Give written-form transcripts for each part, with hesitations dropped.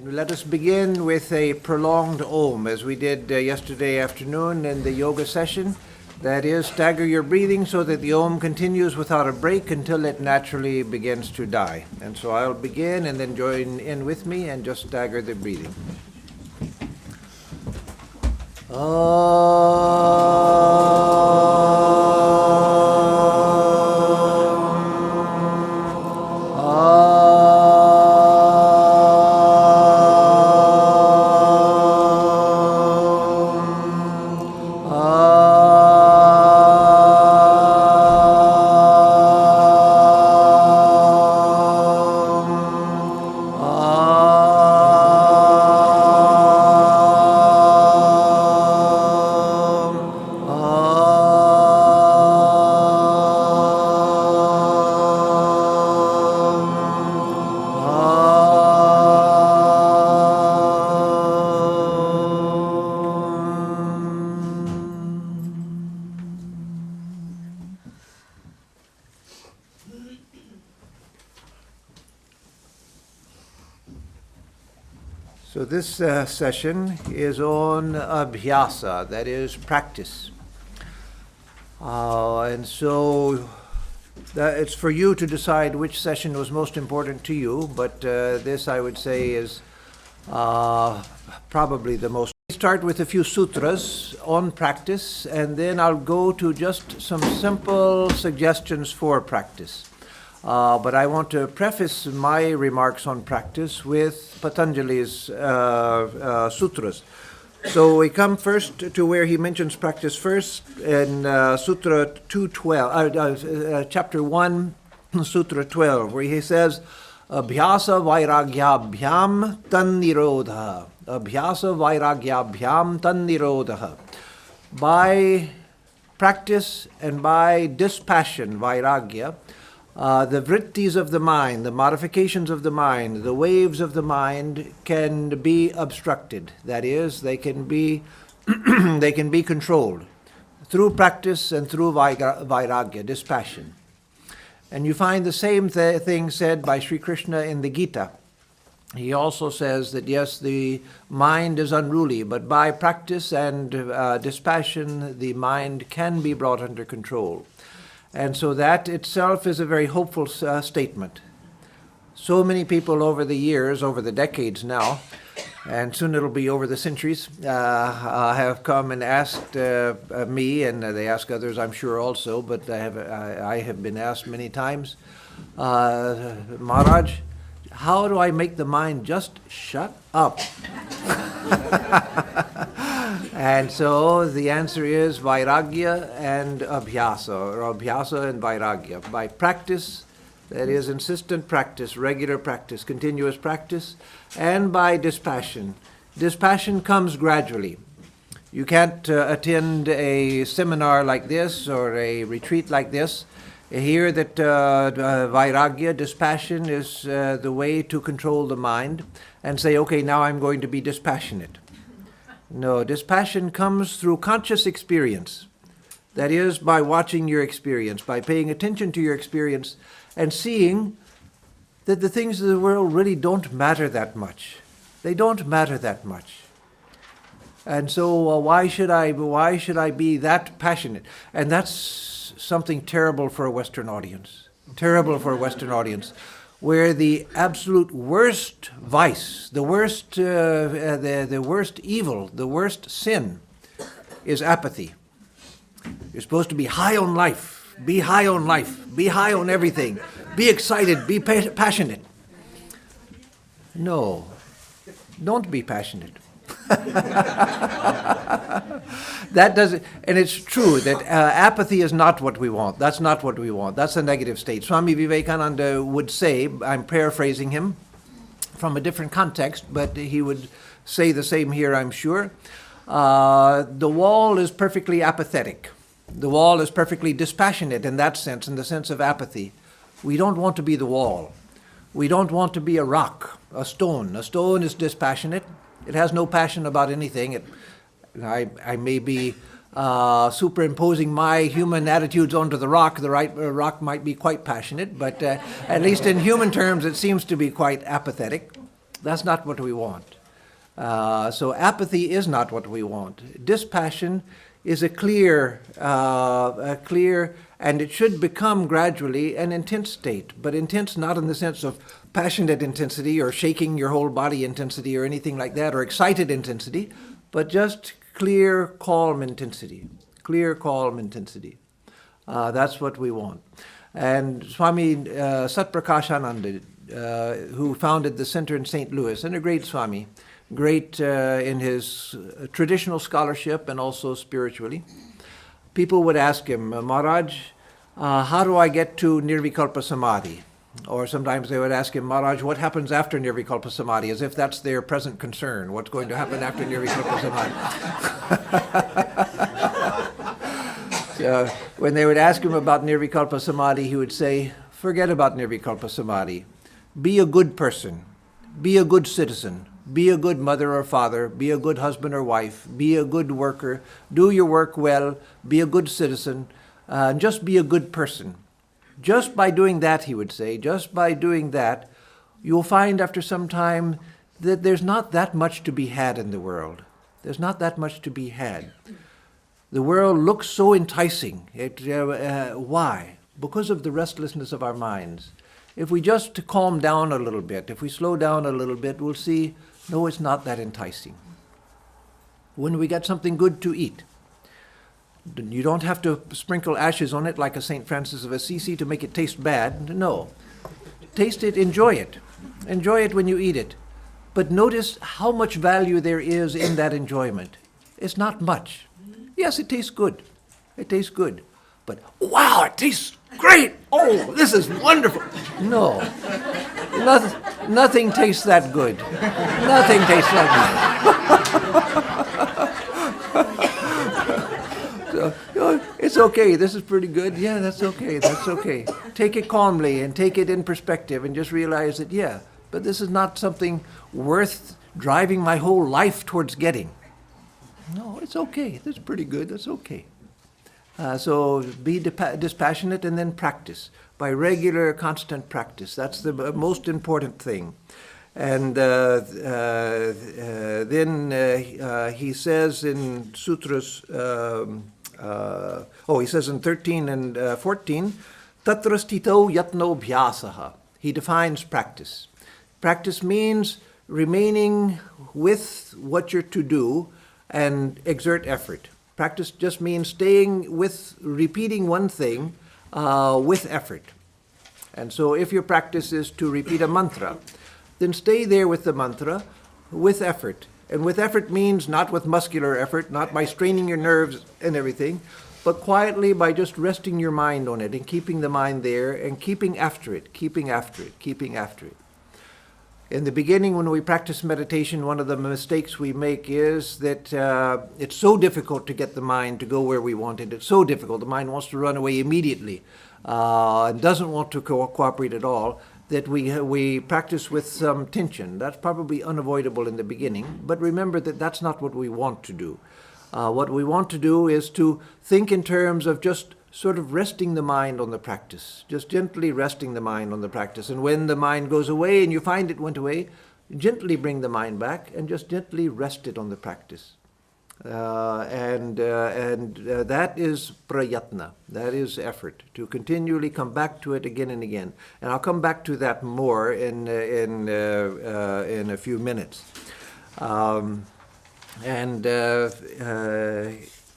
And let us begin with a prolonged Om, as we did yesterday afternoon in the yoga session. That is, stagger your breathing so that the Om continues without a break until it naturally begins to die. And so I'll begin and then join in with me and just stagger the breathing. So this session is on Abhyasa, that is practice. And so it's for you to decide which session was most important to you, but this I would say is probably the most. We start with a few sutras on practice, and then I'll go to just some simple suggestions for practice. But I want to preface my remarks on practice with Patanjali's sutras. So we come first to where he mentions practice first in Sutra 212, chapter 1, Sutra 12, where he says, Abhyasa vairagyabhyam tannirodha. Abhyasa vairagyabhyam tannirodha. By practice and by dispassion, vairagya, the vrittis of the mind, the modifications of the mind, the waves of the mind can be obstructed. That is, they can be they can be controlled through practice and through vairagya, dispassion. And you find the same thing said by Sri Krishna in the Gita. He also says that yes, the mind is unruly, but by practice and dispassion, the mind can be brought under control. And so that itself is a very hopeful statement. So many people over the years, over the decades now, and soon it'll be over the centuries, have come and asked me, and they ask others, I'm sure also, but I have been asked many times, Maharaj, how do I make the mind just shut up? And so the answer is vairagya and abhyasa, or abhyasa and vairagya. By practice, that is insistent practice, regular practice, continuous practice, and by dispassion. Dispassion comes gradually. You can't attend a seminar like this or a retreat like this, hear that vairagya, dispassion, is the way to control the mind, and say, okay, now I'm going to be dispassionate. No, dispassion comes through conscious experience. That is, by watching your experience, by paying attention to your experience and seeing that the things of the world really don't matter that much. They don't matter that much. And so why should I be that passionate? And that's something terrible for a Western audience. Terrible for a Western audience, where the absolute worst vice, the worst evil, the worst sin is apathy. You're supposed to be high on life, be high on life, be high on everything, be excited, be passionate. No, don't be passionate. That doesn't, and it's true that apathy is not what we want. That's not what we want. That's a negative state. Swami Vivekananda would say, I'm paraphrasing him from a different context, but he would say the same here, I'm sure. The wall is perfectly apathetic. The wall is perfectly dispassionate in that sense, in the sense of apathy. We don't want to be the wall. We don't want to be a rock, a stone. A stone is dispassionate. It has no passion about anything. I may be superimposing my human attitudes onto the rock. The rock might be quite passionate, but at least in human terms, it seems to be quite apathetic. That's not what we want. So apathy is not what we want. Dispassion is a clear, and it should become gradually an intense state, but intense not in the sense of passionate intensity or shaking your whole body intensity or anything like that, or excited intensity, but just clear, calm intensity. Clear, calm intensity. That's what we want. And Swami Satprakashananda, who founded the center in St. Louis, and a great Swami, great in his traditional scholarship and also spiritually. People would ask him, Maharaj, how do I get to Nirvikalpa Samadhi? Or sometimes they would ask him, Maharaj, what happens after Nirvikalpa Samadhi? As if that's their present concern. What's going to happen after Nirvikalpa Samadhi? So when they would ask him about Nirvikalpa Samadhi, he would say, forget about Nirvikalpa Samadhi. Be a good person. Be a good citizen. Be a good mother or father. Be a good husband or wife. Be a good worker. Do your work well. Be a good citizen. Just be a good person. Just by doing that, he would say, just by doing that, you'll find after some time that there's not that much to be had in the world. There's not that much to be had. The world looks so enticing. Why? Because of the restlessness of our minds. If we just calm down a little bit, if we slow down a little bit, we'll see, no, it's not that enticing. When we get something good to eat, you don't have to sprinkle ashes on it like a St. Francis of Assisi to make it taste bad. No. Taste it, enjoy it. Enjoy it when you eat it. But notice how much value there is in that enjoyment. It's not much. Yes, it tastes good. It tastes good. But, wow, it tastes great. Oh, this is wonderful. No. Nothing tastes that good. Nothing tastes that good. So, it's okay. This is pretty good. Yeah, that's okay. That's okay. Take it calmly and take it in perspective and just realize that, yeah, but this is not something worth driving my whole life towards getting. No, it's okay. That's pretty good. That's okay. So be dispassionate and then practice. By regular, constant practice. That's the most important thing. And then he says in Sutras, he says in 13 and 14, Tatra stito yatno bhyasaha. He defines practice. Practice means remaining with what you're to do and exert effort. Practice just means staying with, repeating one thing with effort. And so if your practice is to repeat a mantra, then stay there with the mantra with effort. And with effort means not with muscular effort, not by straining your nerves and everything, but quietly by just resting your mind on it and keeping the mind there and keeping after it, keeping after it, keeping after it. In the beginning, when we practice meditation, one of the mistakes we make is that it's so difficult to get the mind to go where we want it. It's so difficult. The mind wants to run away immediately and doesn't want to cooperate at all, that we practice with some tension. That's probably unavoidable in the beginning, but remember that that's not what we want to do. What we want to do is to think in terms of just sort of resting the mind on the practice, just gently resting the mind on the practice. And when the mind goes away and you find it went away, gently bring the mind back and just gently rest it on the practice. And that is prayatna, that is effort, to continually come back to it again and again. And I'll come back to that more in a few minutes.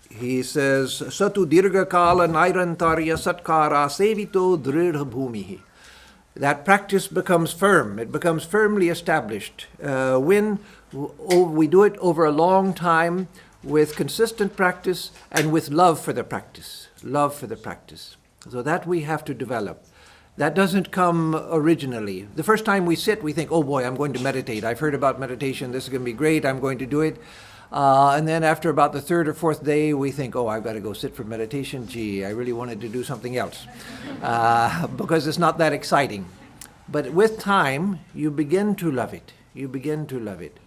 He says, Satu dirga kala nairantarya satkara sevito dridha bhumihi. That practice becomes firm. It becomes firmly established when we do it over a long time with consistent practice and with love for the practice. Love for the practice. So that we have to develop. That doesn't come originally. The first time we sit, we think, oh boy, I'm going to meditate. I've heard about meditation. This is going to be great. I'm going to do it. And then after about the third or fourth day, we think, oh, I've got to go sit for meditation. Gee, I really wanted to do something else because it's not that exciting. But with time, you begin to love it. You begin to love it.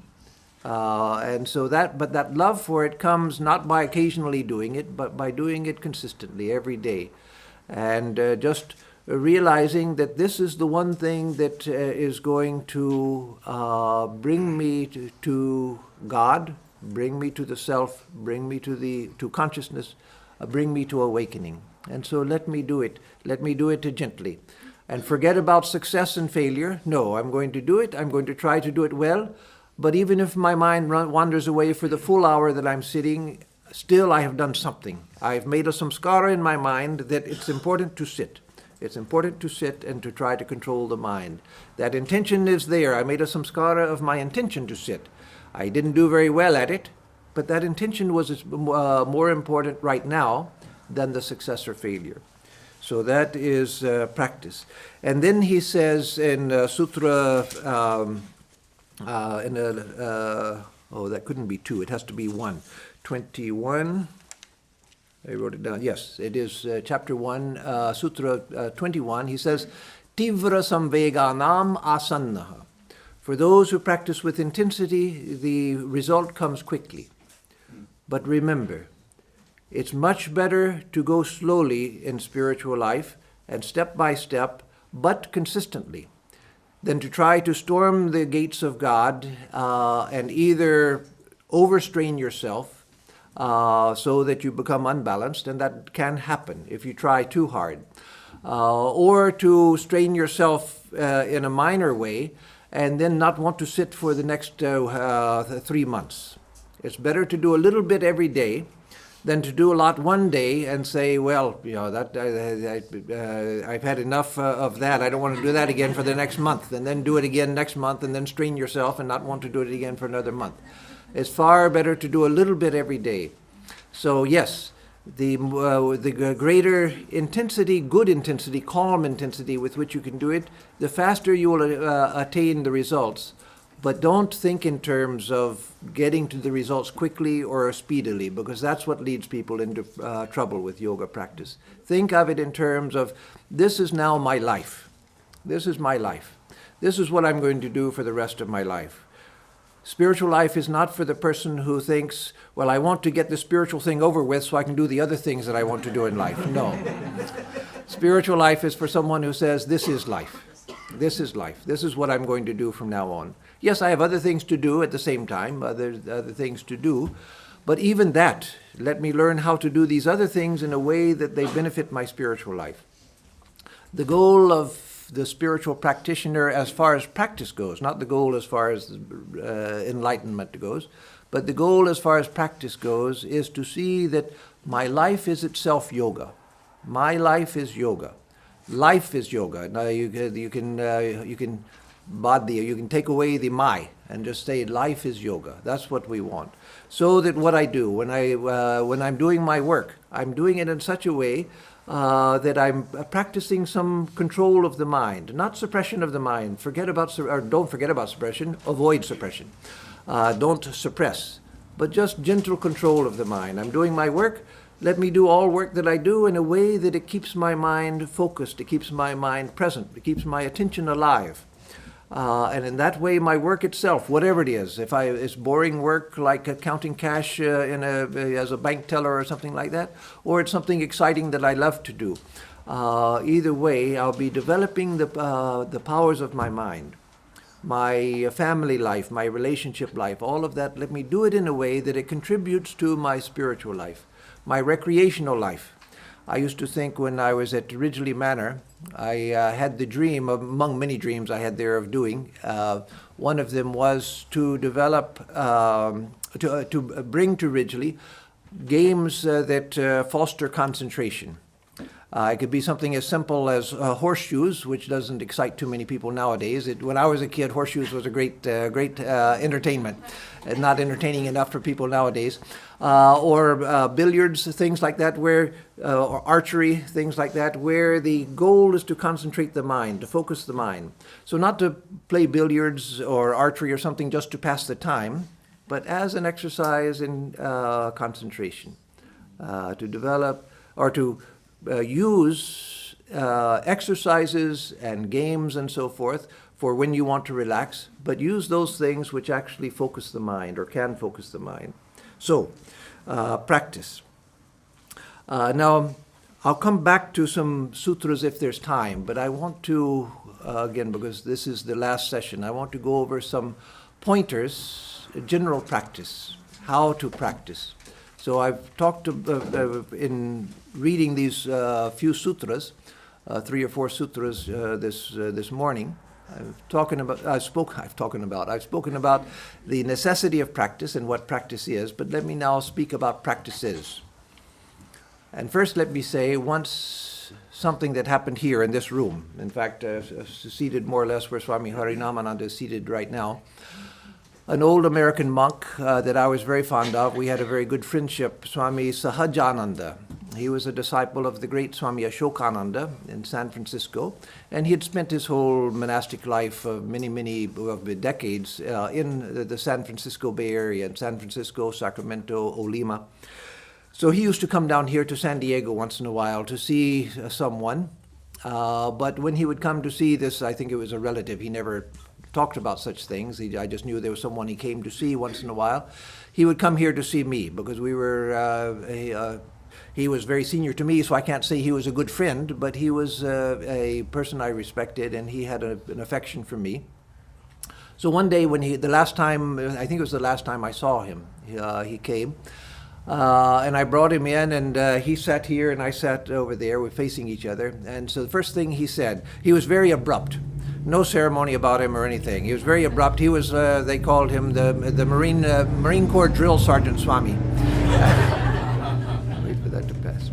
But that love for it comes not by occasionally doing it, but by doing it consistently every day. And just realizing that this is the one thing that is going to bring me to God, bring me to the self, bring me to consciousness, bring me to awakening. And so let me do it. Let me do it gently. And forget about success and failure. No, I'm going to do it. I'm going to try to do it well. But even if my mind wanders away for the full hour that I'm sitting, still I have done something. I've made a samskara in my mind that it's important to sit. It's important to sit and to try to control the mind. That intention is there. I made a samskara of my intention to sit. I didn't do very well at it, but that intention was more important right now than the success or failure. So that is practice. And then he says in Sutra, that couldn't be 2, it has to be 1. 21, I wrote it down, yes, it is chapter 1, Sutra 21. He says, Tivra samveganam asannaha. For those who practice with intensity, the result comes quickly. But remember, it's much better to go slowly in spiritual life and step by step, but consistently, than to try to storm the gates of God and either overstrain yourself so that you become unbalanced, and that can happen if you try too hard, or to strain yourself in a minor way and then not want to sit for the next 3 months. It's better to do a little bit every day than to do a lot one day and say, well, that I've had enough of that. I don't want to do that again for the next month, and then do it again next month, and then strain yourself and not want to do it again for another month. It's far better to do a little bit every day. So yes, the greater intensity, good intensity, calm intensity with which you can do it, the faster you will attain the results. But don't think in terms of getting to the results quickly or speedily, because that's what leads people into trouble with yoga practice. Think of it in terms of, this is now my life. This is my life. This is what I'm going to do for the rest of my life. Spiritual life is not for the person who thinks, well, I want to get the spiritual thing over with so I can do the other things that I want to do in life. No. Spiritual life is for someone who says, this is life. This is life. This is what I'm going to do from now on. Yes, I have other things to do at the same time, other things to do, but even that, let me learn how to do these other things in a way that they benefit my spiritual life. The goal of the spiritual practitioner as far as practice goes, not the goal as far as enlightenment goes, but the goal as far as practice goes is to see that my life is itself yoga. My life is yoga. Life is yoga. Now you can take away the my and just say life is yoga. That's what we want. So that what I do when I'm doing my work, I'm doing it in such a way that I'm practicing some control of the mind, not suppression of the mind. Don't forget about suppression. Avoid suppression. Don't suppress, but just gentle control of the mind. I'm doing my work. Let me do all work that I do in a way that it keeps my mind focused, it keeps my mind present, it keeps my attention alive. And in that way, my work itself, whatever it is, if it's boring work like counting cash as a bank teller or something like that, or it's something exciting that I love to do, either way, I'll be developing the powers of my mind, my family life, my relationship life, all of that. Let me do it in a way that it contributes to my spiritual life, my recreational life. I used to think when I was at Ridgely Manor, I had the dream, among many dreams I had there of doing, one of them was to develop, to bring to Ridgely games that foster concentration. It could be something as simple as horseshoes, which doesn't excite too many people nowadays. When I was a kid, horseshoes was a great entertainment, not entertaining enough for people nowadays. Or billiards, things like that, or archery, things like that, where the goal is to concentrate the mind, to focus the mind. So not to play billiards or archery or something just to pass the time, but as an exercise in concentration, to develop or to use exercises and games and so forth for when you want to relax, but use those things which actually focus the mind or can focus the mind. So, practice. Now, I'll come back to some sutras if there's time, but I want to, again, because this is the last session, I want to go over some pointers, general practice, how to practice. So I've talked in reading these few sutras, 3 or 4 sutras this morning. I've spoken about the necessity of practice and what practice is, but let me now speak about practices. And first let me say once something that happened here in this room. In fact, seated more or less where Swami Atmarupananda is seated right now. An old American monk that I was very fond of. We had a very good friendship, Swami Sahajananda. He was a disciple of the great Swami Ashokananda in San Francisco, and he had spent his whole monastic life, many decades, in the San Francisco Bay Area, in San Francisco, Sacramento, Olima. So he used to come down here to San Diego once in a while to see someone, but when he would come to see this, I think it was a relative, he never talked about such things. I just knew there was someone he came to see once in a while. He would come here to see me because we were, he was very senior to me, so I can't say he was a good friend, but he was a person I respected, and he had an affection for me. So one day when the last time, I think it was the last time I saw him, he came. And I brought him in, and he sat here, and I sat over there. We're facing each other. And so the first thing he said, he was very abrupt. No ceremony about him or anything. He was very abrupt. He was, they called him the Marine Corps Drill Sergeant Swami. Wait for that to pass.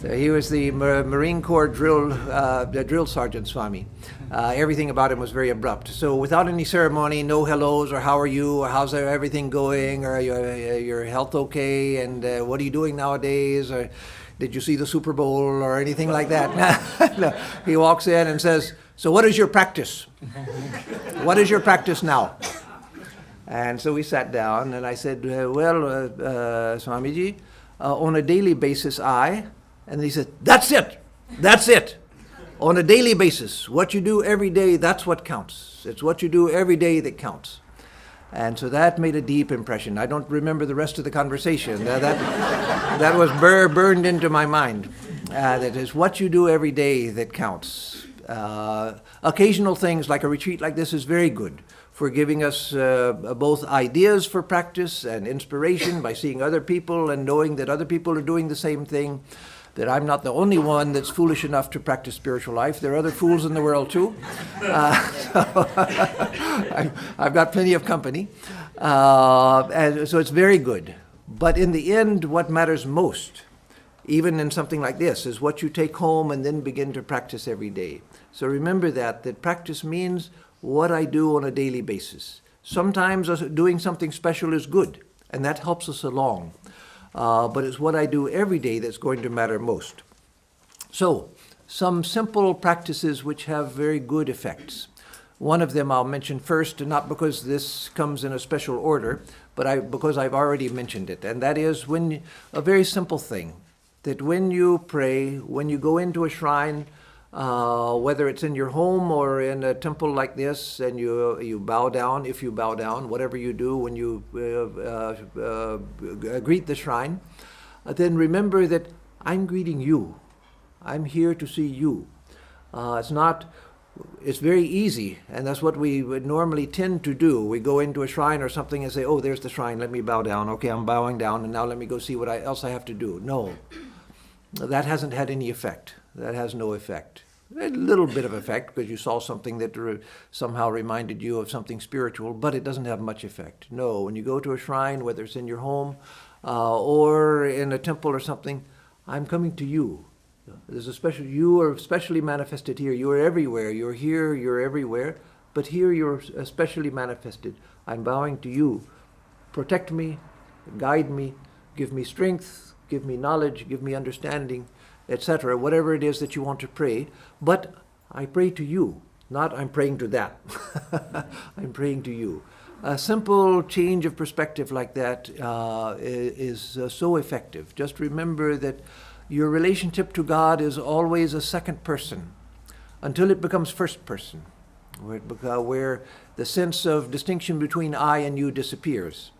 So he was the Marine Corps drill sergeant Swami. Everything about him was very abrupt. So without any ceremony, no hellos or how are you or how's everything going or your health okay and what are you doing nowadays or did you see the Super Bowl or anything like that? No. He walks in and says, so what is your practice? What is your practice now? And so we sat down and I said, Swamiji, on a daily basis and he said, that's it. On a daily basis, what you do every day, that's what counts. It's what you do every day that counts. And so that made a deep impression. I don't remember the rest of the conversation. That was burned into my mind. That is what you do every day that counts. Occasional things like a retreat like this is very good for giving us both ideas for practice and inspiration by seeing other people and knowing that other people are doing the same thing. That I'm not the only one that's foolish enough to practice spiritual life. There are other fools in the world too. I've got plenty of company. And so it's very good. But in the end, what matters most, even in something like this, is what you take home and then begin to practice every day. So remember that practice means what I do on a daily basis. Sometimes doing something special is good, and that helps us along. But it's what I do every day that's going to matter most. So, some simple practices which have very good effects. One of them I'll mention first, not because this comes in a special order, but because I've already mentioned it, and that is a very simple thing, that when you pray, when you go into a shrine, whether it's in your home or in a temple like this, and you bow down, if you bow down, whatever you do when you greet the shrine, then remember that I'm greeting you. I'm here to see you. It's very easy, and that's what we would normally tend to do. We go into a shrine or something and say, oh, there's the shrine, let me bow down. Okay, I'm bowing down, and now let me go see what else I have to do. No, that hasn't had any effect. That has no effect. A little bit of effect because you saw something that somehow reminded you of something spiritual, but it doesn't have much effect. No, when you go to a shrine, whether it's in your home or in a temple or something, I'm coming to you. You are specially manifested here. You are everywhere. You're here, you're everywhere, but here you're especially manifested. I'm bowing to you. Protect me, guide me, give me strength, give me knowledge, give me understanding, etc., whatever it is that you want to pray. But I pray to you, not I'm praying to that. I'm praying to you. A simple change of perspective like that is so effective. Just remember that your relationship to God is always a second person until it becomes first person, where the sense of distinction between I and you disappears.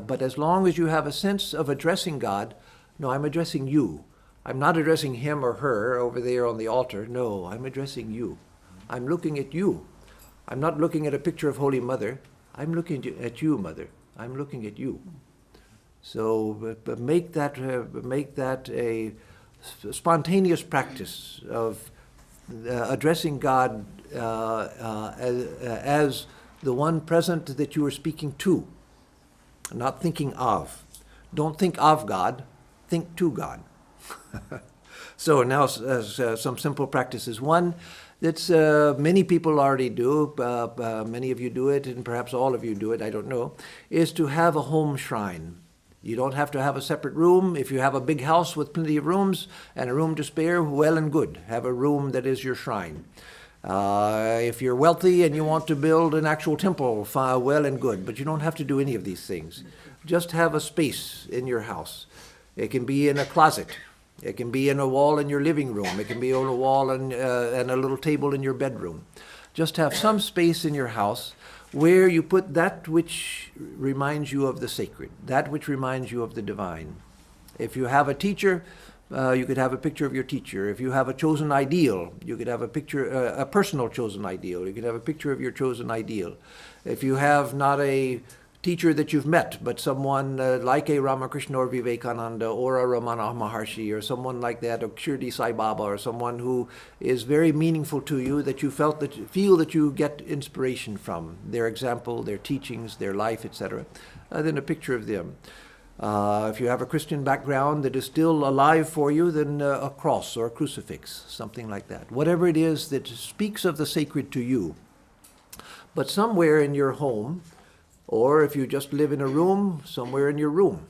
But as long as you have a sense of addressing God, no, I'm addressing you. I'm not addressing him or her over there on the altar. No, I'm addressing you. I'm looking at you. I'm not looking at a picture of Holy Mother. I'm looking at you, Mother. I'm looking at you. So make that a spontaneous practice of addressing God as the one present that you are speaking to, not thinking of. Don't think of God, think to God. So now some simple practices. One that's many people already do, many of you do it, and perhaps all of you do it, I don't know, is to have a home shrine. You don't have to have a separate room. If you have a big house with plenty of rooms and a room to spare, well and good. Have a room that is your shrine. If you're wealthy and you want to build an actual temple, well and good. But you don't have to do any of these things. Just have a space in your house. It can be in a closet. It can be in a wall in your living room. It can be on a wall and a little table in your bedroom. Just have some space in your house where you put that which reminds you of the sacred, that which reminds you of the divine. If you have a teacher, you could have a picture of your teacher. If you have a chosen ideal, you could have a picture, a personal chosen ideal. You could have a picture of your chosen ideal. If you have not a teacher that you've met, but someone like a Ramakrishna or Vivekananda or a Ramana Maharshi or someone like that, or Shirdi Sai Baba, or someone who is very meaningful to you, that you feel that you get inspiration from, their example, their teachings, their life, etc., then a picture of them. If you have a Christian background that is still alive for you, then a cross or a crucifix, something like that. Whatever it is that speaks of the sacred to you. But somewhere in your home, or if you just live in a room, somewhere in your room.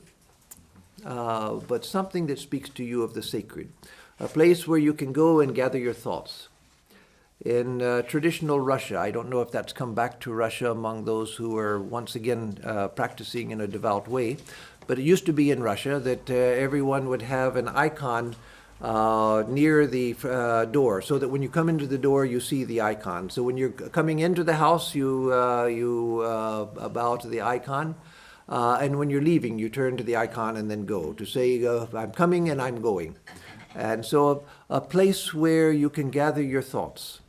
But something that speaks to you of the sacred. A place where you can go and gather your thoughts. In traditional Russia, I don't know if that's come back to Russia among those who are once again practicing in a devout way, but it used to be in Russia that everyone would have an icon near the door, so that when you come into the door, you see the icon. So when you're coming into the house, you bow to the icon, and when you're leaving, you turn to the icon and then go to say, I'm coming and I'm going. And so a place where you can gather your thoughts,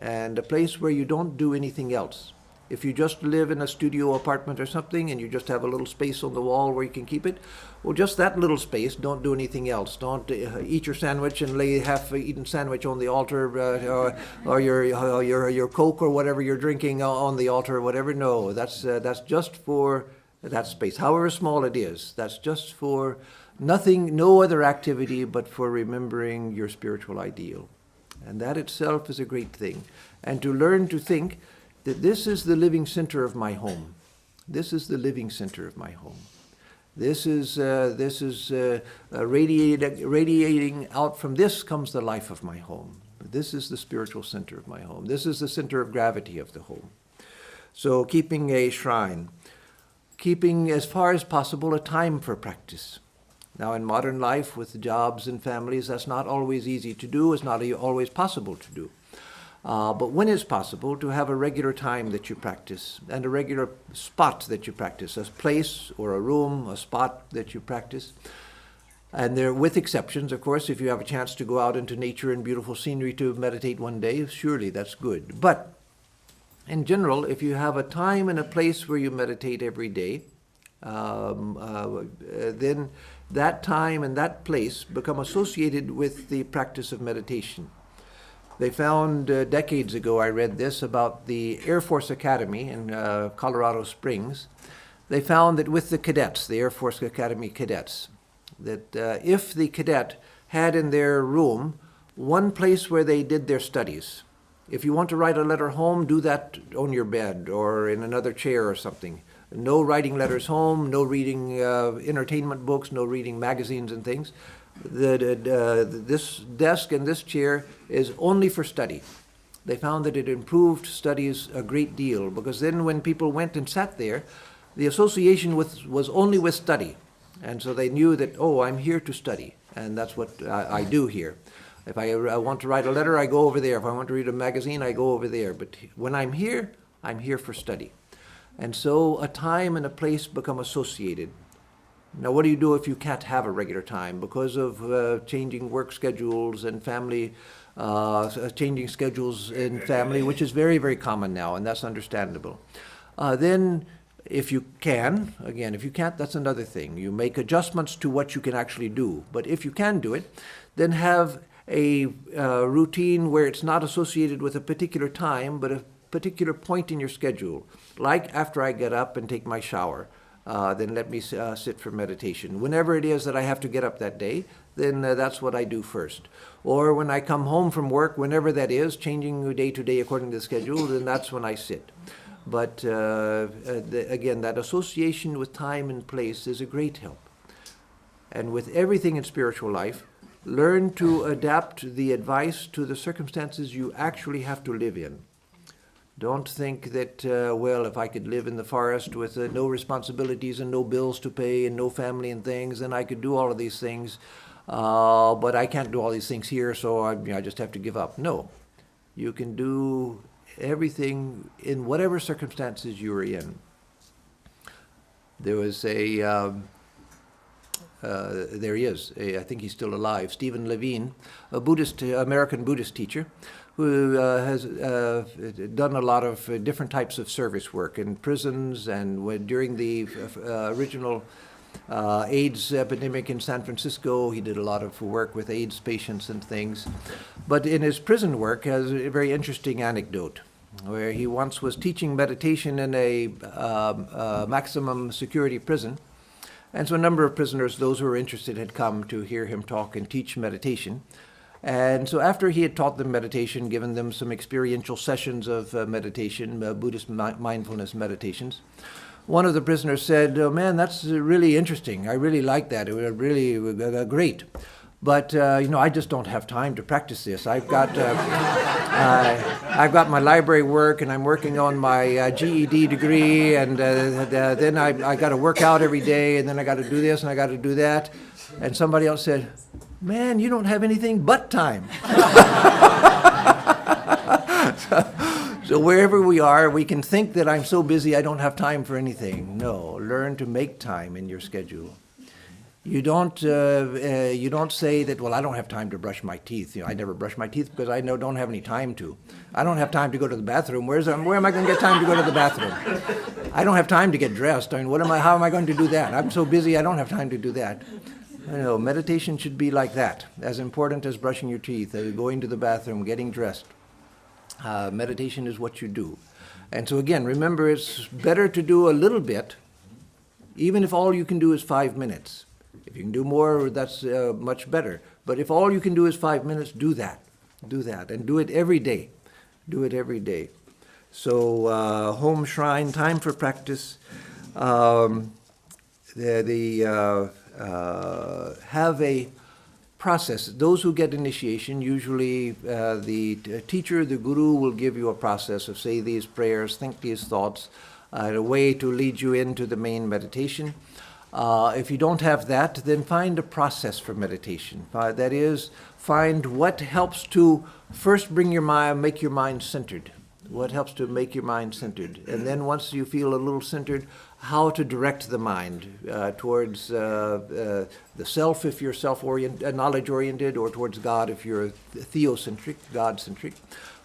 and a place where you don't do anything else. If you just live in a studio apartment or something and you just have a little space on the wall where you can keep it, well, just that little space, don't do anything else. Don't eat your sandwich and lay half-eaten sandwich on the altar, or your Coke or whatever you're drinking on the altar or whatever. No, that's just for that space, however small it is. That's just for nothing, no other activity but for remembering your spiritual ideal. And that itself is a great thing. And to learn to think that this is the living center of my home. This is the living center of my home. This is radiating out from this comes the life of my home. This is the spiritual center of my home. This is the center of gravity of the home. So keeping a shrine, keeping as far as possible a time for practice. Now in modern life with jobs and families, that's not always easy to do. It's not always possible to do. But when it's possible, to have a regular time that you practice and a regular spot that you practice, a place or a room, a spot that you practice. And there, with exceptions, of course, if you have a chance to go out into nature and beautiful scenery to meditate one day, surely that's good. But in general, if you have a time and a place where you meditate every day, then that time and that place become associated with the practice of meditation. They found decades ago, I read this, about the Air Force Academy in Colorado Springs. They found that with the cadets, the Air Force Academy cadets, that if the cadet had in their room one place where they did their studies, if you want to write a letter home, do that on your bed or in another chair or something. No writing letters home, no reading entertainment books, no reading magazines and things. This desk and this chair is only for study. They found that it improved studies a great deal, because then when people went and sat there, the association was only with study. And so they knew that, oh, I'm here to study, and that's what I do here. If I want to write a letter, I go over there. If I want to read a magazine, I go over there. But when I'm here for study. And so a time and a place become associated. Now, what do you do if you can't have a regular time because of changing work schedules and family, changing schedules in family, which is very, very common now, and that's understandable. Then, if you can, again, if you can't, that's another thing. You make adjustments to what you can actually do. But if you can do it, then have a routine where it's not associated with a particular time, but a particular point in your schedule. Like after I get up and take my shower, then let me sit for meditation. Whenever it is that I have to get up that day, then that's what I do first. Or when I come home from work, whenever that is, changing day to day according to the schedule, then that's when I sit. But again, that association with time and place is a great help. And with everything in spiritual life, learn to adapt the advice to the circumstances you actually have to live in. Don't think that, well, if I could live in the forest with no responsibilities and no bills to pay and no family and things, then I could do all of these things. But I can't do all these things here, so I just have to give up. No. You can do everything in whatever circumstances you're in. There was there he is, I think he's still alive, Stephen Levine, a American Buddhist teacher, who has done a lot of different types of service work in prisons and during the original AIDS epidemic in San Francisco. He did a lot of work with AIDS patients and things. But in his prison work has a very interesting anecdote where he once was teaching meditation in a maximum security prison. And so a number of prisoners, those who were interested, had come to hear him talk and teach meditation. And so after he had taught them meditation, given them some experiential sessions of meditation, Buddhist mindfulness meditations, one of the prisoners said, "Oh man, that's really interesting. I really like that. It was really great. But I just don't have time to practice this. I've got my library work, and I'm working on my GED degree, and then I got to work out every day, and then I got to do this and I got to do that." And somebody else said, "Man, you don't have anything but time." So wherever we are, we can think that I'm so busy I don't have time for anything. No, learn to make time in your schedule. You don't say that, well, I don't have time to brush my teeth. I never brush my teeth because I don't have any time to. I don't have time to go to the bathroom. Where am I going to get time to go to the bathroom? I don't have time to get dressed. How am I going to do that? I'm so busy I don't have time to do that. Meditation should be like that, as important as brushing your teeth, as going to the bathroom, getting dressed. Meditation is what you do. And so again, remember, it's better to do a little bit, even if all you can do is 5 minutes. If you can do more, that's much better. But if all you can do is 5 minutes, do that. Do that. And do it every day. Do it every day. So home shrine, time for practice. Have a process. Those who get initiation, usually the teacher, the guru, will give you a process of say these prayers, think these thoughts, a way to lead you into the main meditation. If you don't have that, then find a process for meditation. That is, find what helps to first make your mind centered. What helps to make your mind centered. And then once you feel a little centered, how to direct the mind towards the self if you're knowledge-oriented, or towards God if you're theocentric, God-centric.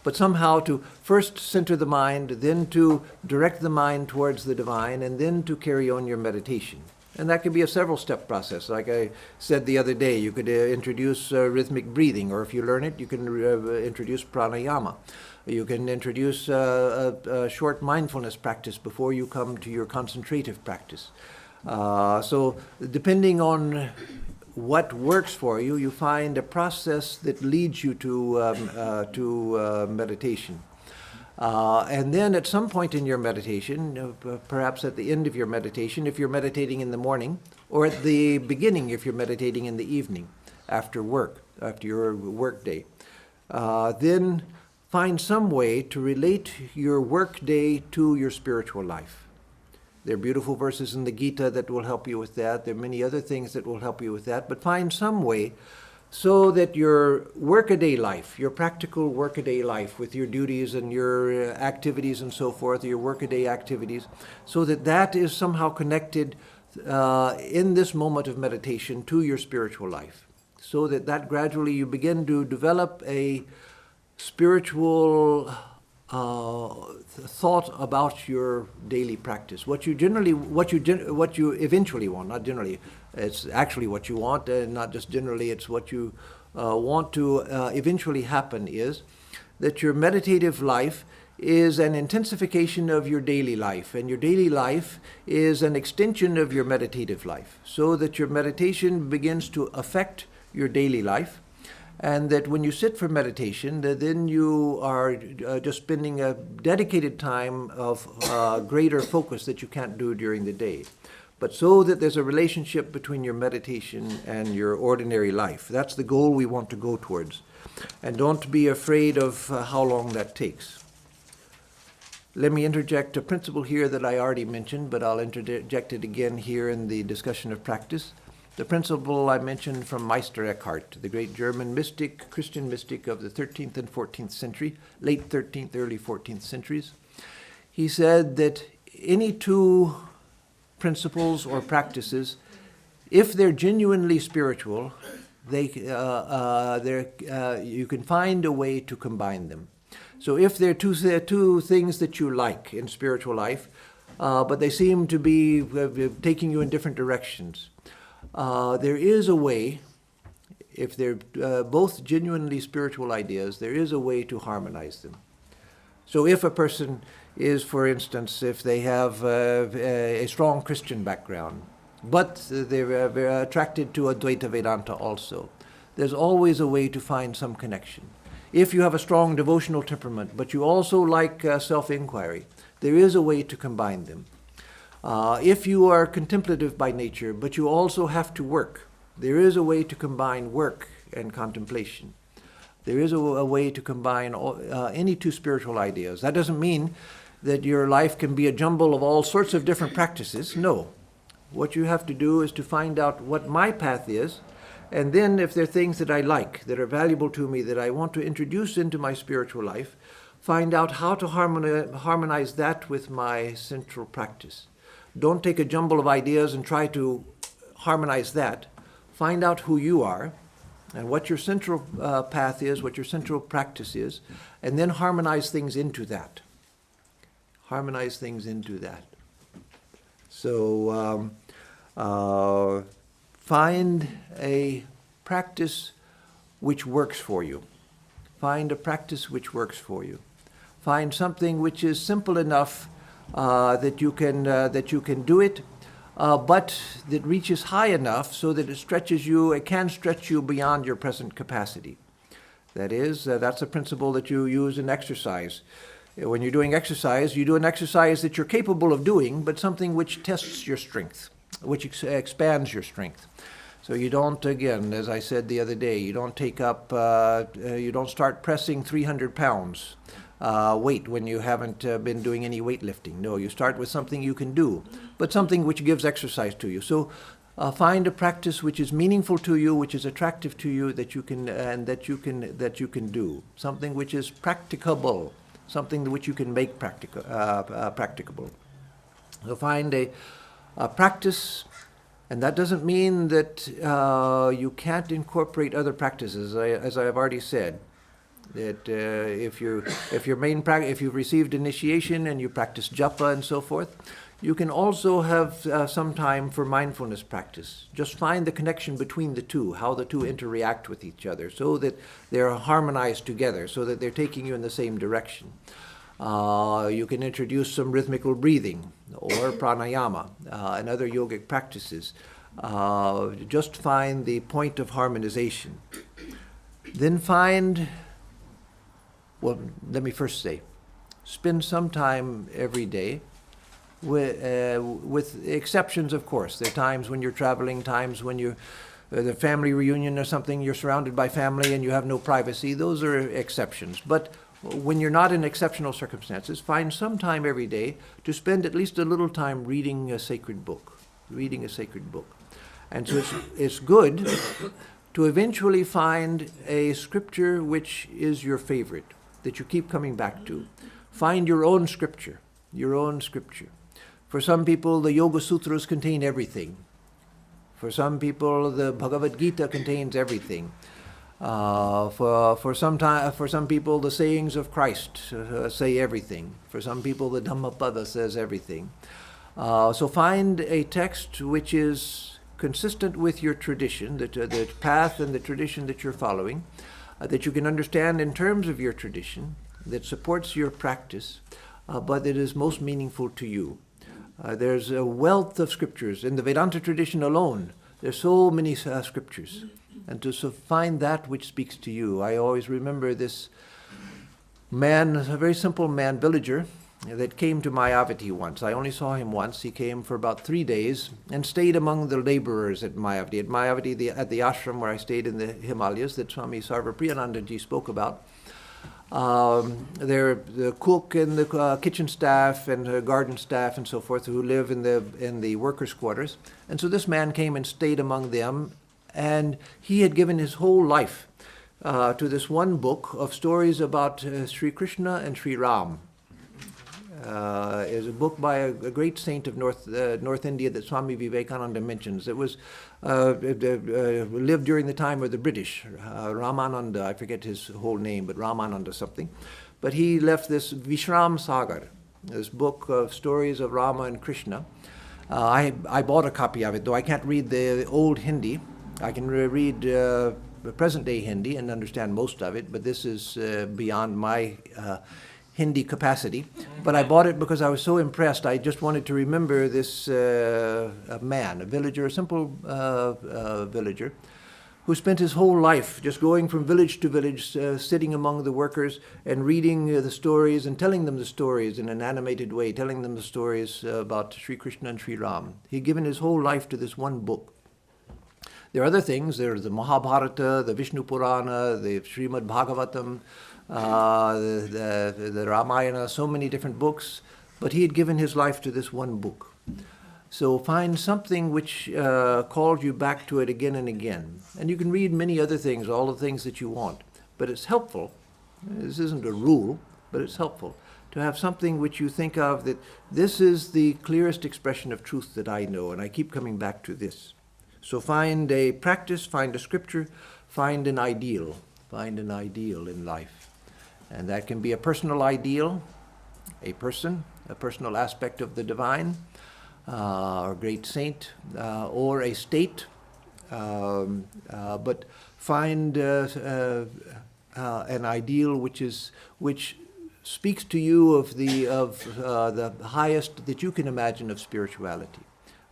But somehow to first center the mind, then to direct the mind towards the divine, and then to carry on your meditation. And that can be a several-step process. Like I said the other day, you could introduce rhythmic breathing, or if you learn it, you can introduce pranayama. You can introduce a short mindfulness practice before you come to your concentrative practice. So depending on what works for you, you find a process that leads you to meditation. And then at some point in your meditation, perhaps at the end of your meditation, if you're meditating in the morning, or at the beginning if you're meditating in the evening, after your work day, then find some way to relate your work day to your spiritual life. There are beautiful verses in the Gita that will help you with that. There are many other things that will help you with that, but find some way so that your workaday life, your practical workaday life with your duties and your activities and so forth, your workaday activities, so that that is somehow connected in this moment of meditation to your spiritual life, so that that gradually you begin to develop a spiritual thought about your daily practice. What you eventually want, not generally, it's actually what you want, and not just generally, it's what you want to eventually happen, is that your meditative life is an intensification of your daily life, and your daily life is an extension of your meditative life, so that your meditation begins to affect your daily life, and that when you sit for meditation, then you are just spending a dedicated time of greater focus that you can't do during the day. But so that there's a relationship between your meditation and your ordinary life. That's the goal we want to go towards. And don't be afraid of how long that takes. Let me interject a principle here that I already mentioned, but I'll interject it again here in the discussion of practice. The principle I mentioned from Meister Eckhart, the great German mystic, Christian mystic of the 13th and 14th century, late 13th, early 14th centuries. He said that any two principles or practices, if they're genuinely spiritual, you can find a way to combine them. So if there are two things that you like in spiritual life, but they seem to be taking you in different directions, there is a way, if they're both genuinely spiritual ideas, there is a way to harmonize them. So if a person is, for instance, if they have a strong Christian background, but they're attracted to Advaita Vedanta also, there's always a way to find some connection. If you have a strong devotional temperament, but you also like self-inquiry, there is a way to combine them. If you are contemplative by nature, but you also have to work, there is a way to combine work and contemplation. There is a way to combine any two spiritual ideas. That doesn't mean that your life can be a jumble of all sorts of different practices. No. What you have to do is to find out what my path is, and then if there are things that I like, that are valuable to me, that I want to introduce into my spiritual life, find out how to harmonize that with my central practice. Don't take a jumble of ideas and try to harmonize that. Find out who you are and what your central path is, what your central practice is, and then harmonize things into that. Harmonize things into that. So find a practice which works for you. Find a practice which works for you. Find something which is simple enough that you can do it, but that reaches high enough so that it can stretch you beyond your present capacity. That is, that's a principle that you use in exercise. When you're doing exercise, you do an exercise that you're capable of doing, but something which tests your strength, which expands your strength. So you don't, again, as I said the other day, you don't you don't start pressing 300 pounds weight when you haven't been doing any weightlifting. No, you start with something you can do, but something which gives exercise to you. So find a practice which is meaningful to you, which is attractive to you, that you can do. Something which is practicable, something which you can make practicable. So find a practice, and that doesn't mean that you can't incorporate other practices, as I have already said. That if you've received initiation and you practice japa and so forth, you can also have some time for mindfulness practice. Just find the connection between the two, how the two interact with each other, so that they're harmonized together, so that they're taking you in the same direction. You can introduce some rhythmical breathing or pranayama and other yogic practices. Just find the point of harmonization. Then let me first say, spend some time every day, with exceptions, of course. There are times when you're traveling, times when you're the family reunion or something, you're surrounded by family and you have no privacy. Those are exceptions. But when you're not in exceptional circumstances, find some time every day to spend at least a little time reading a sacred book. And so it's good to eventually find a scripture which is your favorite, that you keep coming back to. Find your own scripture, your own scripture. For some people, the Yoga Sutras contain everything. For some people, the Bhagavad Gita contains everything. For some people, the sayings of Christ say everything. For some people, the Dhammapada says everything. So find a text which is consistent with your tradition, the path and the tradition that you're following, that you can understand in terms of your tradition, that supports your practice, but that is most meaningful to you. There's a wealth of scriptures. In the Vedanta tradition alone, there's so many scriptures. And to find that which speaks to you. I always remember this man, a very simple man, villager, that came to Mayavati once. I only saw him once. He came for about 3 days and stayed among the laborers at Mayavati. At Mayavati, at the ashram where I stayed in the Himalayas that Swami Atmarupananda spoke about, the cook and the kitchen staff and garden staff and so forth who live in the workers' quarters. And so this man came and stayed among them, and he had given his whole life to this one book of stories about Sri Krishna and Sri Ram. Is a book by a great saint of North India that Swami Vivekananda mentions. It was lived during the time of the British, Ramananda, I forget his whole name, but Ramananda something. But he left this Vishram Sagar, this book of stories of Rama and Krishna. I bought a copy of it, though I can't read the old Hindi. I can read the present-day Hindi and understand most of it, but this is beyond my Hindi capacity. But I bought it because I was so impressed. I just wanted to remember this man, a villager, a simple villager, who spent his whole life just going from village to village, sitting among the workers and reading the stories and telling them the stories in an animated way, telling them the stories about Sri Krishna and Sri Ram. He'd given his whole life to this one book. There are other things. There's the Mahabharata, the Vishnu Purana, the Srimad Bhagavatam, the Ramayana, so many different books, but he had given his life to this one book. So find something which calls you back to it again and again. And you can read many other things, all the things that you want, but it's helpful. This isn't a rule, but it's helpful to have something which you think of that this is the clearest expression of truth that I know, and I keep coming back to this. So find a practice, find a scripture, find an ideal in life. And that can be a personal ideal, a personal aspect of the divine, or great saint, or a state. But find an ideal which speaks to you of the highest that you can imagine of spirituality,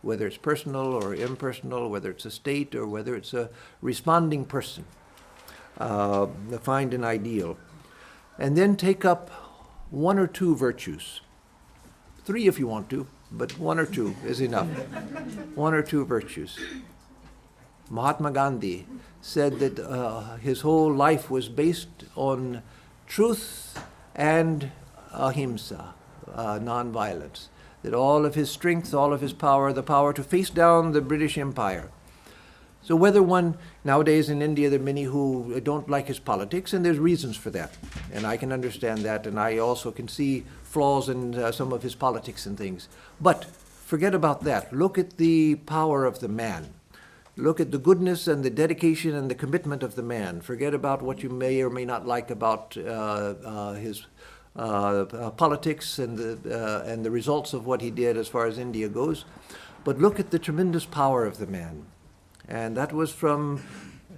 whether it's personal or impersonal, whether it's a state or whether it's a responding person. Find an ideal. And then take up one or two virtues. 3 if you want to, but 1 or 2 is enough. 1 or 2 virtues. Mahatma Gandhi said that his whole life was based on truth and ahimsa, non-violence. That all of his strength, all of his power, the power to face down the British Empire. So whether one, nowadays in India, there are many who don't like his politics, and there's reasons for that. And I can understand that, and I also can see flaws in some of his politics and things. But forget about that. Look at the power of the man. Look at the goodness and the dedication and the commitment of the man. Forget about what you may or may not like about his politics and the results of what he did as far as India goes. But look at the tremendous power of the man. And that was from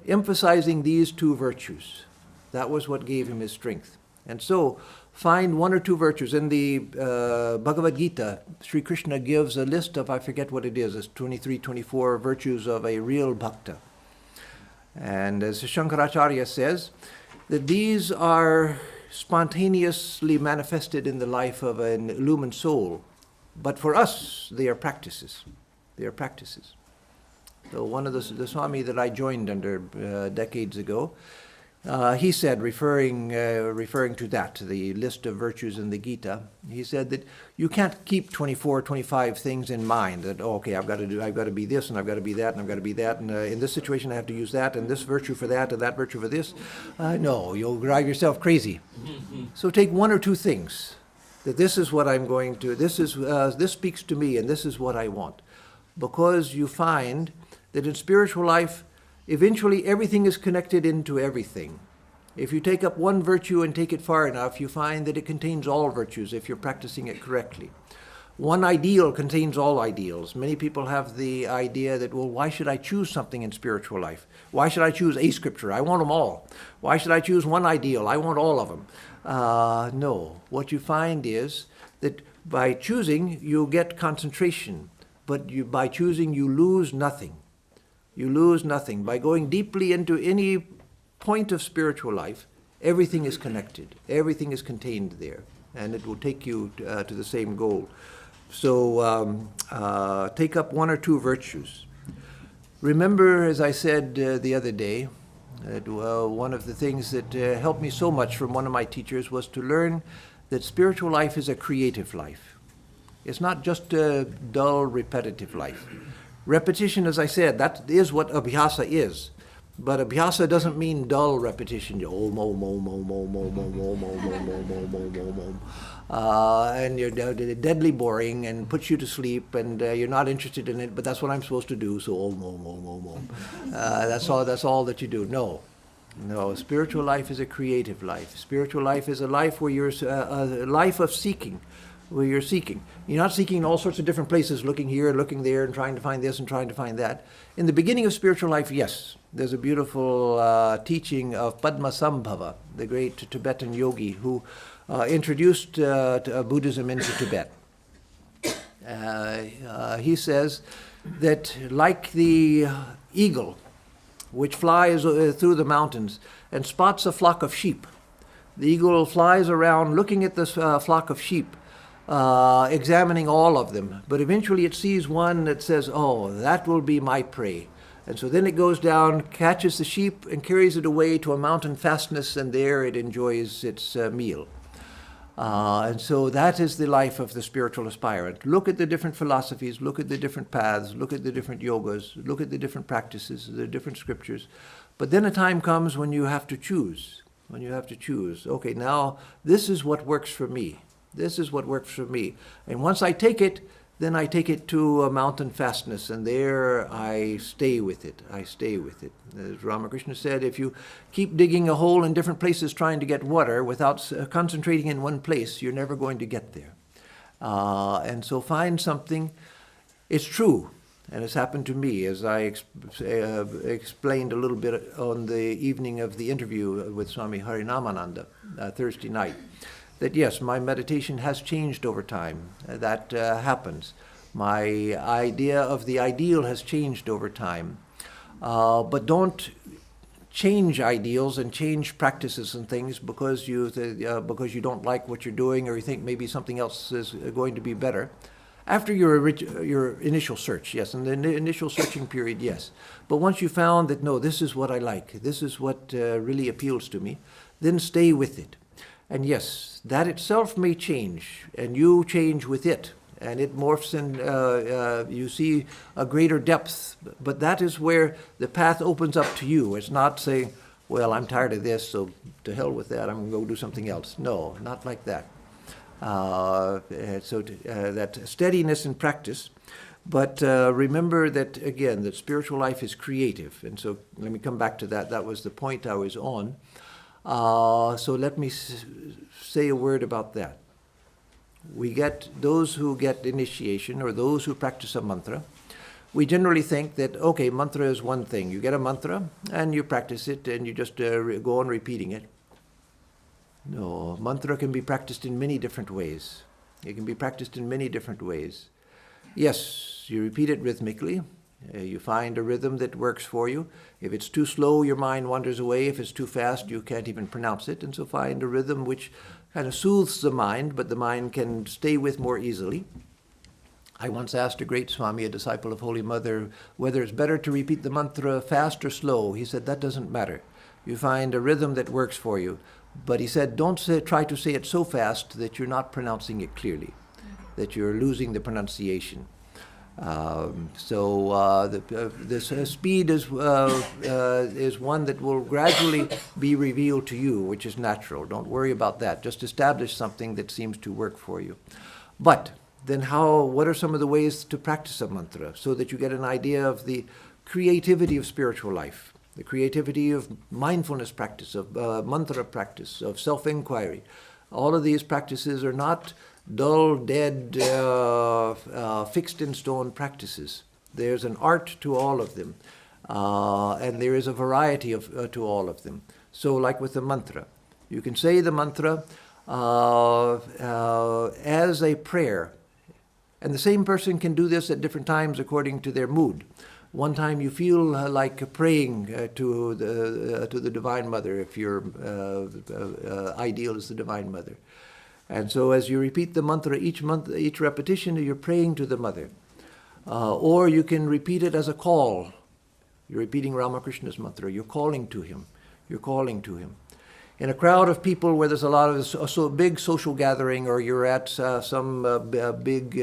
emphasizing these 2 virtues. That was what gave him his strength. And so find 1 or 2 virtues. In the Bhagavad Gita, Sri Krishna gives a list of, I forget what it is, it's 23, 24 virtues of a real bhakta. And as Shankaracharya says, that these are spontaneously manifested in the life of an illumined soul. But for us, they are practices. They are practices. So one of the Swami that I joined under decades ago, He said, referring to that, to the list of virtues in the Gita, he said that you can't keep 24, 25 things in mind. That, oh, okay, I've got to be this, and I've got to be that, and I've got to be that, and in this situation I have to use that, and this virtue for that, and that virtue for this. No, you'll drive yourself crazy. So take one or two things. That this is what I'm going to. This speaks to me, and this is what I want, because you find that in spiritual life, eventually everything is connected into everything. If you take up one virtue and take it far enough, you find that it contains all virtues if you're practicing it correctly. One ideal contains all ideals. Many people have the idea that, well, why should I choose something in spiritual life? Why should I choose a scripture? I want them all. Why should I choose one ideal? I want all of them. No. What you find is that by choosing, you get concentration. But by choosing, you lose nothing. You lose nothing. By going deeply into any point of spiritual life, everything is connected. Everything is contained there, and it will take you to the same goal. So take up one or two virtues. Remember, as I said the other day, that one of the things that helped me so much from one of my teachers was to learn that spiritual life is a creative life. It's not just a dull, repetitive life. Repetition, as I said, that is what Abhyasa is. But Abhyasa doesn't mean dull repetition. And you're deadly boring and puts you to sleep, and you're not interested in it, but that's what I'm supposed to do, so that's all that you do. No. Spiritual life is a creative life. Spiritual life is a life where you're a life of seeking. Where you're seeking. You're not seeking in all sorts of different places, looking here, looking there, and trying to find this and trying to find that. In the beginning of spiritual life, yes, there's a beautiful teaching of Padmasambhava, the great Tibetan yogi who introduced Buddhism into Tibet. He says that like the eagle, which flies through the mountains and spots a flock of sheep, the eagle flies around looking at this flock of sheep, examining all of them, but eventually it sees one that says, oh, that will be my prey. And so then it goes down, catches the sheep, and carries it away to a mountain fastness, and there it enjoys its meal. And so that is the life of the spiritual aspirant. Look at the different philosophies, look at the different paths, look at the different yogas, look at the different practices, the different scriptures. But then a time comes when you have to choose. Okay, now this is what works for me. This is what works for me. And once I take it, then I take it to a mountain fastness, and there I stay with it. As Ramakrishna said, if you keep digging a hole in different places trying to get water without concentrating in one place, you're never going to get there. And so find something. It's true, and it's happened to me, as I explained a little bit on the evening of the interview with Swami Harinamananda Thursday night. That yes, my meditation has changed over time. That happens. My idea of the ideal has changed over time. But don't change ideals and change practices and things because you don't like what you're doing, or you think maybe something else is going to be better. After your initial search, yes, in the initial searching period, yes. But once you found that, no, this is what I like, this is what really appeals to me, then stay with it. And yes, that itself may change, and you change with it, and it morphs, and you see a greater depth. But that is where the path opens up to you. It's not saying, well, I'm tired of this, so to hell with that, I'm going to go do something else. No, not like that. That steadiness in practice. But remember that, again, that spiritual life is creative. And so let me come back to that. That was the point I was on. So let me say a word about that. We get those who get initiation, or those who practice a mantra. We generally think that, okay, mantra is one thing. You get a mantra and you practice it and you just go on repeating it. No, mantra can be practiced in many different ways. It can be practiced in many different ways. Yes, you repeat it rhythmically. You find a rhythm that works for you. If it's too slow, your mind wanders away. If it's too fast, you can't even pronounce it. And so find a rhythm which kind of soothes the mind, but the mind can stay with more easily. I once asked a great Swami, a disciple of Holy Mother, whether it's better to repeat the mantra fast or slow. He said, that doesn't matter. you find a rhythm that works for you. But he said, don't try to say it so fast that you're not pronouncing it clearly, that you're losing the pronunciation. This speed is one that will gradually be revealed to you, which is natural. Don't worry about that. Just establish something that seems to work for you. But then what are some of the ways to practice a mantra so that you get an idea of the creativity of spiritual life, the creativity of mindfulness practice, of mantra practice, of self-inquiry? All of these practices are not dull, dead, fixed in stone practices. There's an art to all of them, and there is a variety to all of them. So like with the mantra, you can say the mantra as a prayer, and the same person can do this at different times according to their mood. One time you feel like praying to the Divine Mother, if your ideal is the Divine Mother. And so as you repeat the mantra each repetition, you're praying to the Mother. Or you can repeat it as a call. You're repeating Ramakrishna's mantra. You're calling to him. You're calling to him. In a crowd of people where there's a lot of a big social gathering, or you're at some big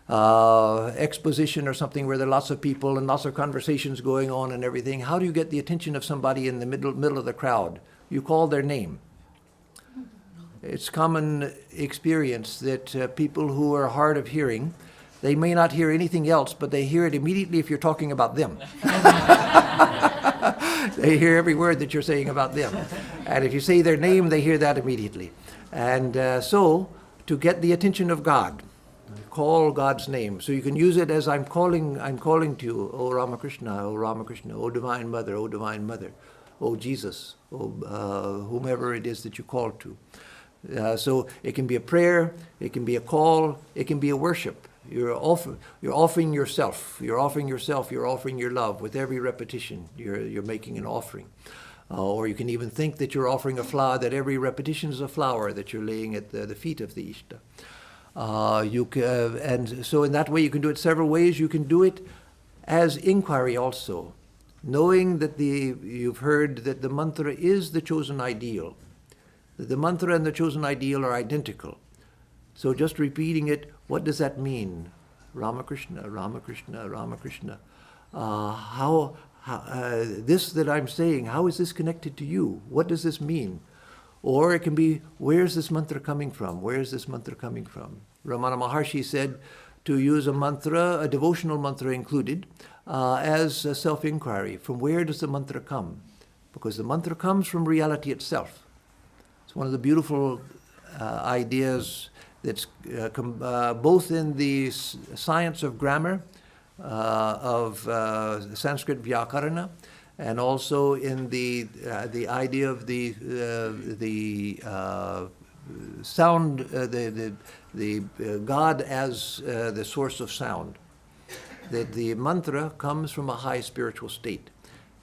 exposition or something where there are lots of people and lots of conversations going on and everything, how do you get the attention of somebody in the middle of the crowd? You call their name. It's common experience that people who are hard of hearing, they may not hear anything else, but they hear it immediately if you're talking about them. They hear every word that you're saying about them. And if you say their name, they hear that immediately. And so, to get the attention of God, call God's name. So you can use it as I'm calling to you, O Ramakrishna, O Divine Mother, O Divine Mother, O Jesus, whomever it is that you call to. So it can be a prayer, it can be a call, it can be a worship. You're offering yourself, you're offering your love with every repetition. You're making an offering. Or you can even think that you're offering a flower, that every repetition is a flower that you're laying at the feet of the Ishta. And so in that way you can do it several ways. You can do it as inquiry also, knowing that you've heard that the mantra is the chosen ideal. The mantra and the chosen ideal are identical. So just repeating it, what does that mean? Ramakrishna, Ramakrishna, Ramakrishna. This that I'm saying, how is this connected to you? What does this mean? Or it can be, where's this mantra coming from? Where is this mantra coming from? Ramana Maharshi said to use a mantra, a devotional mantra included, as a self-inquiry. From where does the mantra come? Because the mantra comes from reality itself. One of the beautiful ideas that's both in the science of grammar, of Sanskrit Vyakarana, and also in the idea of the sound, the God as the source of sound. That the mantra comes from a high spiritual state.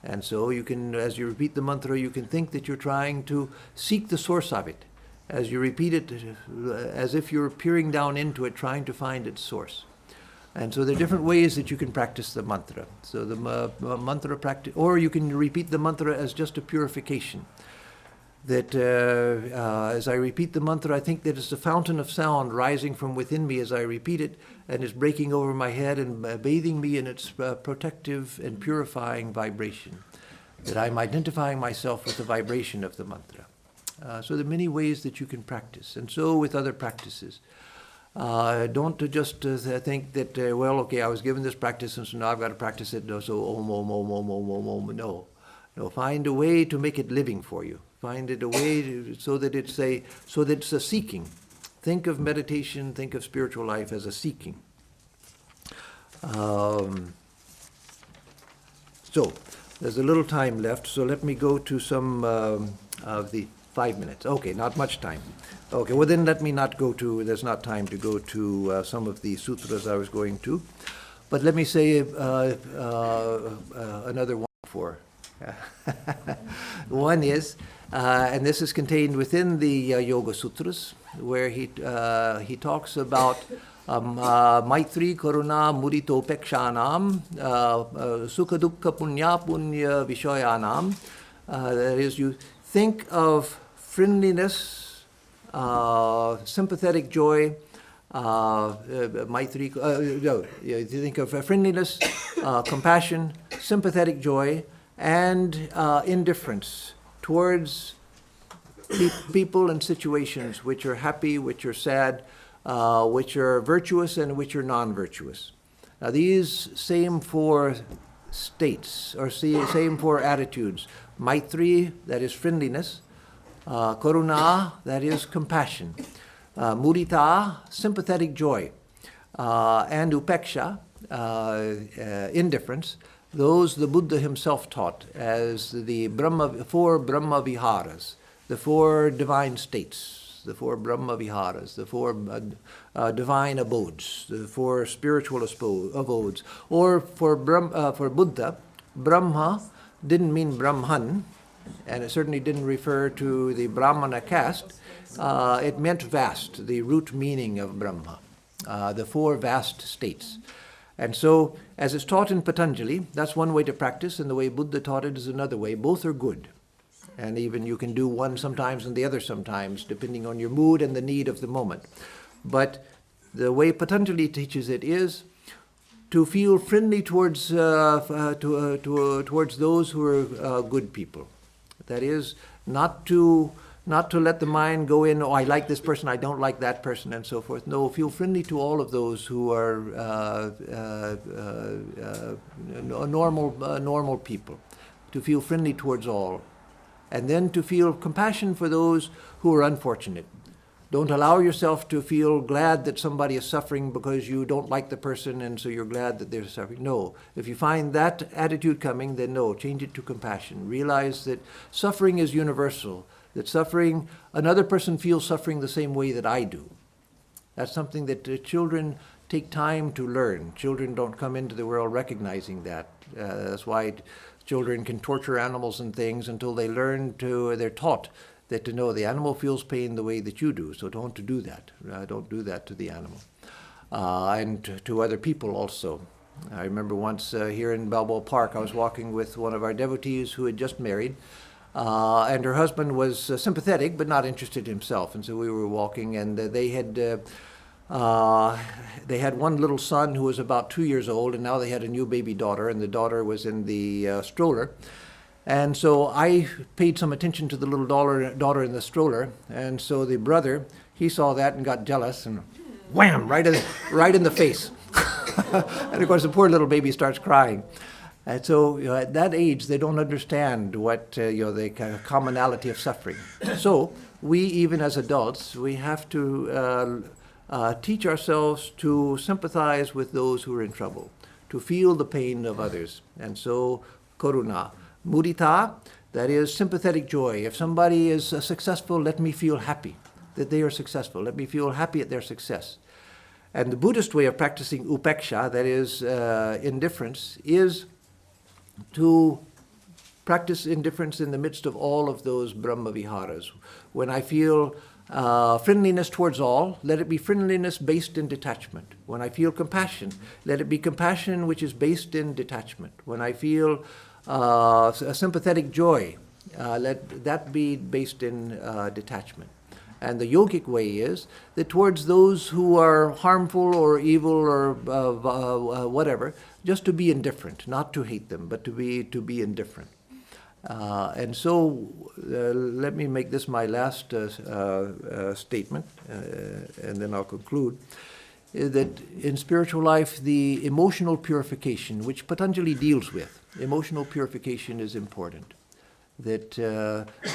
And so you can, as you repeat the mantra, you can think that you're trying to seek the source of it. As you repeat it, as if you're peering down into it, trying to find its source. And so there are different ways that you can practice the mantra. So the mantra practice, or you can repeat the mantra as just a purification. That as I repeat the mantra, I think that it's a fountain of sound rising from within me as I repeat it, and it's breaking over my head and bathing me in its protective and purifying vibration. That I'm identifying myself with the vibration of the mantra. So there are many ways that you can practice, and so with other practices. Don't just think that, well, okay, I was given this practice, and so now I've got to practice it, so om, om, om, om, om, om, om. No, find a way to make it living for you. Find it a way so that it's a seeking. Think of meditation, think of spiritual life as a seeking. So there's a little time left, so let me go to some of the 5 minutes. Okay, not much time. Okay, well then let me not go to, there's not time to go to some of the sutras I was going to. But let me say another one for. One is, and this is contained within the Yoga Sutras, where he talks about Maitri Karuna Mudito Pekshanam Sukha Dukkha Punya Punya Vishayanam That is, you think of friendliness, sympathetic joy, maitri, no, you think of friendliness, compassion, sympathetic joy, and indifference towards people and situations which are happy, which are sad, which are virtuous, and which are non-virtuous. Now these same four states, or same four attitudes, maitri, that is friendliness, karuna, that is compassion, mudita, sympathetic joy, and upeksha, indifference, those the Buddha himself taught as the four Brahma Viharas, the four divine states, the four Brahma Viharas, the four divine abodes, the four spiritual abodes. Or for Buddha, Brahma didn't mean Brahman, and it certainly didn't refer to the Brahmana caste. It meant vast, the root meaning of Brahma, the four vast states. And so, as it's taught in Patanjali, that's one way to practice, and the way Buddha taught it is another way. Both are good. And even you can do one sometimes and the other sometimes, depending on your mood and the need of the moment. But the way Patanjali teaches it is to feel friendly towards towards those who are good people. That is, not to let the mind go in, oh, I like this person, I don't like that person, and so forth. No, feel friendly to all of those who are normal people. To feel friendly towards all. And then to feel compassion for those who are unfortunate. Don't allow yourself to feel glad that somebody is suffering because you don't like the person and so you're glad that they're suffering. No. If you find that attitude coming, then no, change it to compassion. Realize that suffering is universal, that suffering, another person feels suffering the same way that I do. That's something that children take time to learn. Children don't come into the world recognizing that. That's why children can torture animals and things until they learn they're taught that to know the animal feels pain the way that you do, so don't do that. Don't do that to the animal. And to other people also. I remember once here in Balboa Park, I was walking with one of our devotees who had just married, and her husband was sympathetic but not interested himself. And so we were walking, and they had one little son who was about 2 years old, and now they had a new baby daughter, and the daughter was in the stroller. And so I paid some attention to the little daughter in the stroller, and so the brother, he saw that and got jealous, and wham, right in the face. And of course the poor little baby starts crying. And so at that age, they don't understand what the kind of commonality of suffering. So we, even as adults, we have to teach ourselves to sympathize with those who are in trouble, to feel the pain of others. And so, karuna. Mudita, that is sympathetic joy. If somebody is successful, let me feel happy that they are successful. Let me feel happy at their success. And the Buddhist way of practicing upeksha, that is indifference, is to practice indifference in the midst of all of those Brahma Viharas. When I feel friendliness towards all, let it be friendliness based in detachment. When I feel compassion, let it be compassion which is based in detachment. When I feel a sympathetic joy, let that be based in detachment. And the yogic way is that towards those who are harmful or evil or whatever, just to be indifferent, not to hate them, but to be indifferent. And so let me make this my last statement, and then I'll conclude, that in spiritual life, the emotional purification, which Patanjali deals with, emotional purification is important. That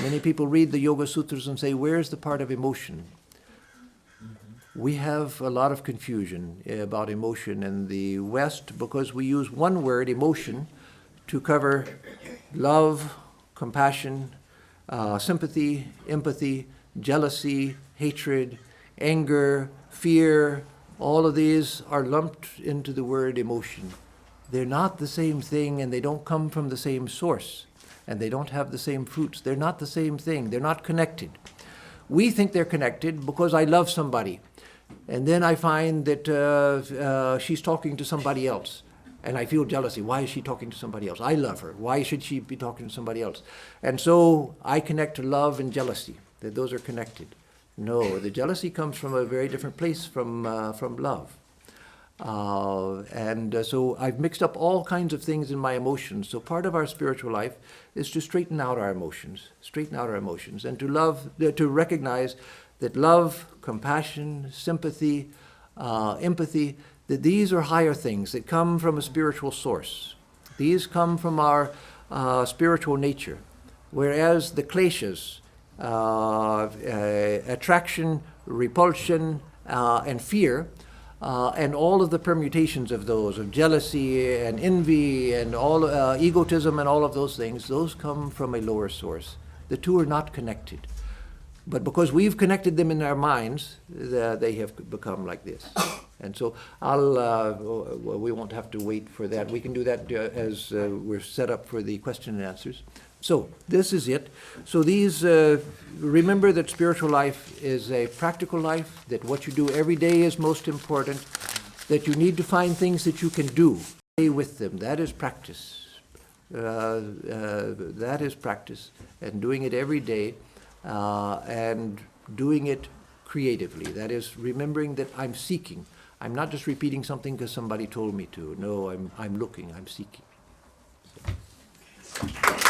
many people read the Yoga Sutras and say, where's the part of emotion? We have a lot of confusion about emotion in the West because we use one word, emotion, to cover love, compassion, sympathy, empathy, jealousy, hatred, anger, fear. All of these are lumped into the word emotion. They're not the same thing, and they don't come from the same source, and they don't have the same fruits. They're not the same thing. They're not connected. We think they're connected because I love somebody, and then I find that she's talking to somebody else. and I feel jealousy. Why is she talking to somebody else? I love her. Why should she be talking to somebody else? And so I connect to love and jealousy, that those are connected. No, the jealousy comes from a very different place from love. So I've mixed up all kinds of things in my emotions. So part of our spiritual life is to straighten out our emotions, and to recognize that love, compassion, sympathy, empathy, that these are higher things that come from a spiritual source. These come from our spiritual nature, whereas the kleshas, attraction, repulsion, and fear, and all of the permutations of those, of jealousy and envy and all egotism and all of those things, those come from a lower source. The two are not connected. But because we've connected them in our minds, they have become like this. And so we won't have to wait for that. We can do that as we're set up for the question and answers. So this is it. So these, remember that spiritual life is a practical life, that what you do every day is most important, that you need to find things that you can do. Stay with them. That is practice. That is practice. And doing it every day, and doing it creatively. That is remembering that I'm seeking. I'm not just repeating something because somebody told me to. No, I'm looking, I'm seeking. So.